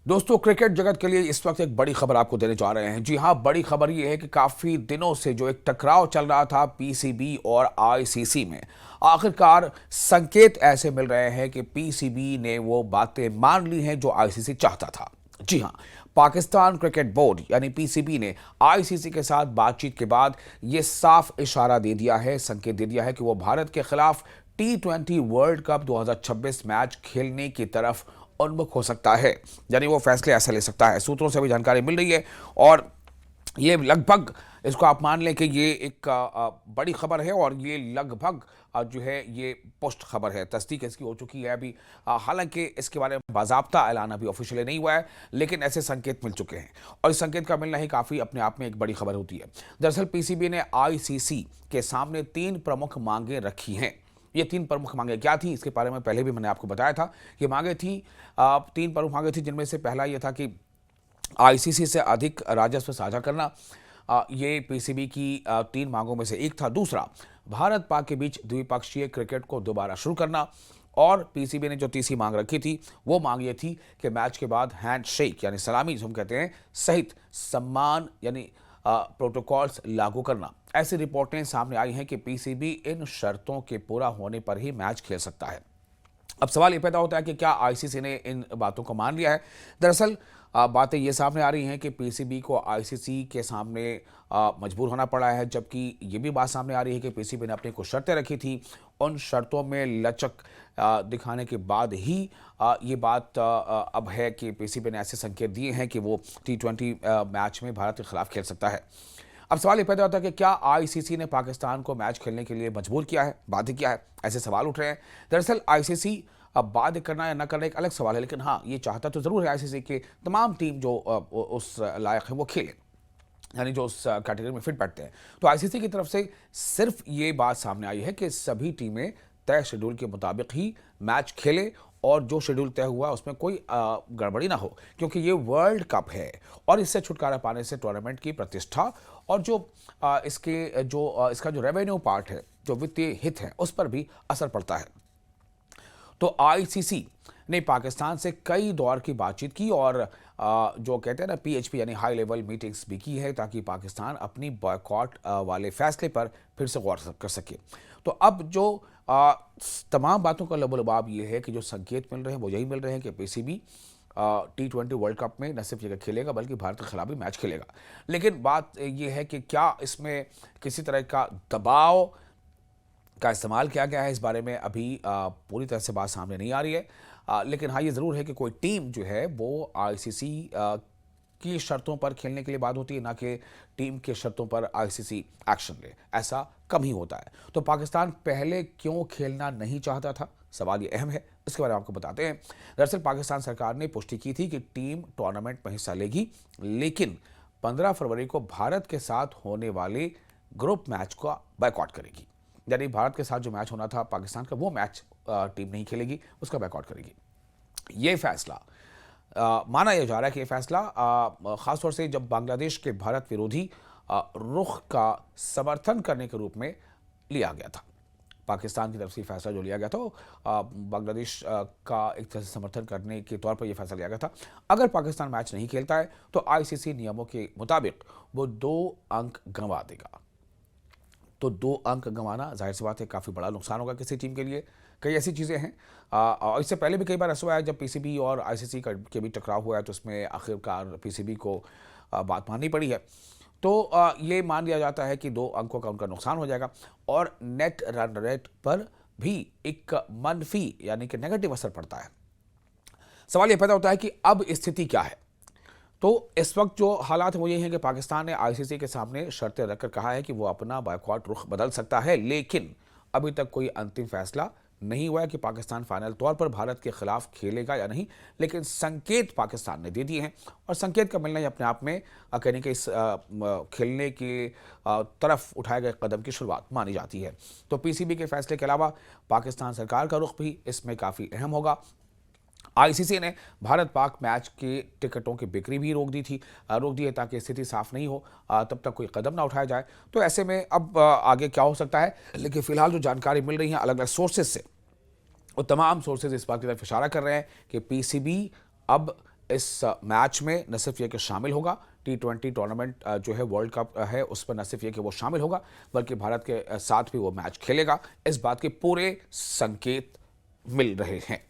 दोस्तों, क्रिकेट जगत के लिए इस वक्त एक बड़ी खबर आपको देने जा रहे हैं। जी हां, बड़ी खबर यह है कि काफी दिनों से जो एक टकराव चल रहा था पीसीबी और आईसीसी में, आखिरकार संकेत ऐसे मिल रहे हैं कि पीसीबी ने वो बातें मान ली हैं जो आईसीसी चाहता था। जी हां, पाकिस्तान क्रिकेट बोर्ड यानी पीसीबी ने आईसीसी के साथ बातचीत के बाद यह साफ इशारा दे दिया है, संकेत दे दिया है कि वो भारत के खिलाफ T20 वर्ल्ड कप 2026 मैच खेलने की तरफ उन्मुख हो सकता है। यानी वो फैसले ऐसा ले सकता है। सूत्रों से भी जानकारी मिल रही है और ये लगभग, इसको आप मान लें कि ये एक बड़ी खबर है और ये लगभग जो है ये पोस्ट खबर है, तस्दीक इसकी हो चुकी है अभी। हालांकि इसके बारे में बाज़ाब्ता ऐलान अभी ऑफिशियली नहीं हुआ है, लेकिन ऐसे संकेत मिल चुके हैं और इस संकेत का मिलना ही काफ़ी अपने आप में एक बड़ी खबर होती है। दरअसल पीसीबी ने आईसीसी के सामने 3 प्रमुख मांगें रखी हैं। ये 3 प्रमुख मांगे क्या थी, इसके बारे में पहले भी मैंने आपको बताया था। ये मांगे थी 3 प्रमुख मांगे थी, जिनमें से पहला ये था कि आईसीसी से अधिक राजस्व साझा करना। ये पीसीबी की 3 मांगों में से एक था। दूसरा, भारत पाक के बीच द्विपक्षीय क्रिकेट को दोबारा शुरू करना। और पीसीबी ने जो तीसरी मांग रखी थी वो मांग ये थी कि मैच के बाद हैंड शेक यानी सलामी जो हम कहते हैं सहित सम्मान यानी प्रोटोकॉल्स लागू करना। ऐसी रिपोर्टें सामने आई हैं कि पीसीबी इन शर्तों के पूरा होने पर ही मैच खेल सकता है। अब सवाल ये पैदा होता है कि क्या आईसीसी ने इन बातों को मान लिया है। दरअसल बातें ये सामने आ रही हैं कि पीसीबी को आईसीसी के सामने मजबूर होना पड़ा है, जबकि ये भी बात सामने आ रही है कि पीसीबी ने अपनी कुछ शर्तें रखी थी। उन शर्तों में लचक दिखाने के बाद ही ये बात अब है कि पीसीबी ने ऐसे संकेत दिए हैं कि वो T20 मैच में भारत के खिलाफ खेल सकता है। अब सवाल ये पैदा होता है कि क्या आईसीसी ने पाकिस्तान को मैच खेलने के लिए मजबूर किया है, बाध्य किया है? ऐसे सवाल उठ रहे हैं। दरअसल आईसीसी अब बाध्य करना या न करना एक अलग सवाल है, लेकिन हाँ, ये चाहता तो जरूर है आईसीसी के तमाम टीम जो उस लायक है वो खेले, यानी जो उस कैटेगरी में फिट बैठते हैं। तो आईसीसी की तरफ से सिर्फ ये बात सामने आई है कि सभी टीमें तय शेड्यूल के मुताबिक ही मैच खेले और जो शेड्यूल तय हुआ उसमें कोई गड़बड़ी ना हो, क्योंकि ये वर्ल्ड कप है और इससे छुटकारा पाने से टूर्नामेंट की प्रतिष्ठा और जो इसका जो रेवेन्यू पार्ट है, जो वित्तीय हित है, उस पर भी असर पड़ता है। तो आईसीसी ने पाकिस्तान से कई दौर की बातचीत की और जो कहते हैं ना पीएचपी यानी हाई लेवल मीटिंग्स भी की है, ताकि पाकिस्तान अपनी बॉयकॉट वाले फैसले पर फिर से गौर कर सके। तो अब जो तमाम बातों का लबोलबाब ये है कि जो संकेत मिल रहे हैं वो यही मिल रहे हैं कि पीसीबी T20 वर्ल्ड कप में न सिर्फ जगह खेलेगा बल्कि भारत के खिलाफ भी मैच खेलेगा। लेकिन बात ये है कि क्या इसमें किसी तरह का दबाव का इस्तेमाल किया गया है, इस बारे में अभी पूरी तरह से बात सामने नहीं आ रही है। लेकिन हाँ, ये ज़रूर है कि कोई टीम जो है वो आईसीसी की शर्तों पर खेलने के लिए बात होती है, ना कि टीम के शर्तों पर आईसीसी एक्शन ले। ऐसा कम ही होता है। तो पाकिस्तान पहले क्यों खेलना नहीं चाहता था, सवाल ये अहम है, इसके बारे में आपको बताते हैं। दरअसल पाकिस्तान सरकार ने पुष्टि की थी कि टीम टूर्नामेंट में हिस्सा लेगी, लेकिन 15 फरवरी को भारत के साथ होने वाले ग्रुप मैच का बायकॉट करेगी। यानी भारत के साथ जो मैच होना था पाकिस्तान का, वो मैच टीम नहीं खेलेगी, उसका बायकॉट करेगी। ये फैसला माना यह जा रहा है कि ये फैसला खासतौर से जब बांग्लादेश के भारत विरोधी रुख का समर्थन करने के रूप में लिया गया था। पाकिस्तान की तरफ से फैसला जो लिया गया था बांग्लादेश का एक तरह से समर्थन करने के तौर पर यह फैसला लिया गया था। अगर पाकिस्तान मैच नहीं खेलता है तो आईसीसी नियमों के मुताबिक वो 2 अंक गंवा देगा। तो 2 अंक गंवाना जाहिर सी बात है काफ़ी बड़ा नुकसान होगा किसी टीम के लिए। कई ऐसी चीज़ें हैं और इससे पहले भी कई बार ऐसा हुआ है जब पीसीबी और आईसीसी के भी टकराव हुआ है, तो उसमें आखिरकार पीसीबी को बात माननी पड़ी है। तो ये मान लिया जाता है कि 2 अंकों का उनका नुकसान हो जाएगा और नेट रन रेट पर भी एक मनफी यानी कि नेगेटिव असर पड़ता है। सवाल ये पैदा होता है कि अब स्थिति क्या है। तो इस वक्त जो हालात है वो ये हैं कि पाकिस्तान ने आईसीसी के सामने शर्तें रखकर कहा है कि वो अपना बायकॉट रुख बदल सकता है, लेकिन अभी तक कोई अंतिम फैसला नहीं हुआ है कि पाकिस्तान फाइनल तौर पर भारत के खिलाफ खेलेगा या नहीं। लेकिन संकेत पाकिस्तान ने दे दिए हैं और संकेत का मिलना ही अपने आप में कहने के इस खेलने की तरफ उठाए गए कदम की शुरुआत मानी जाती है। तो पीसीबी के फैसले के अलावा पाकिस्तान सरकार का रुख भी इसमें काफ़ी अहम होगा। आईसीसी ने भारत पाक मैच के टिकटों की बिक्री भी रोक दी है ताकि स्थिति साफ नहीं हो तब तक कोई कदम ना उठाया जाए। तो ऐसे में अब आगे क्या हो सकता है, लेकिन फिलहाल जो जानकारी मिल रही है अलग अलग सोर्सेज से, वो तमाम सोर्सेज इस बात की तरफ इशारा कर रहे हैं कि पीसीबी अब इस मैच में न सिर्फ ये कि शामिल होगा, T20 टूर्नामेंट जो है वर्ल्ड कप है, उस पर न सिर्फ ये कि वो शामिल होगा, बल्कि भारत के साथ भी वो मैच खेलेगा। इस बात के पूरे संकेत मिल रहे हैं।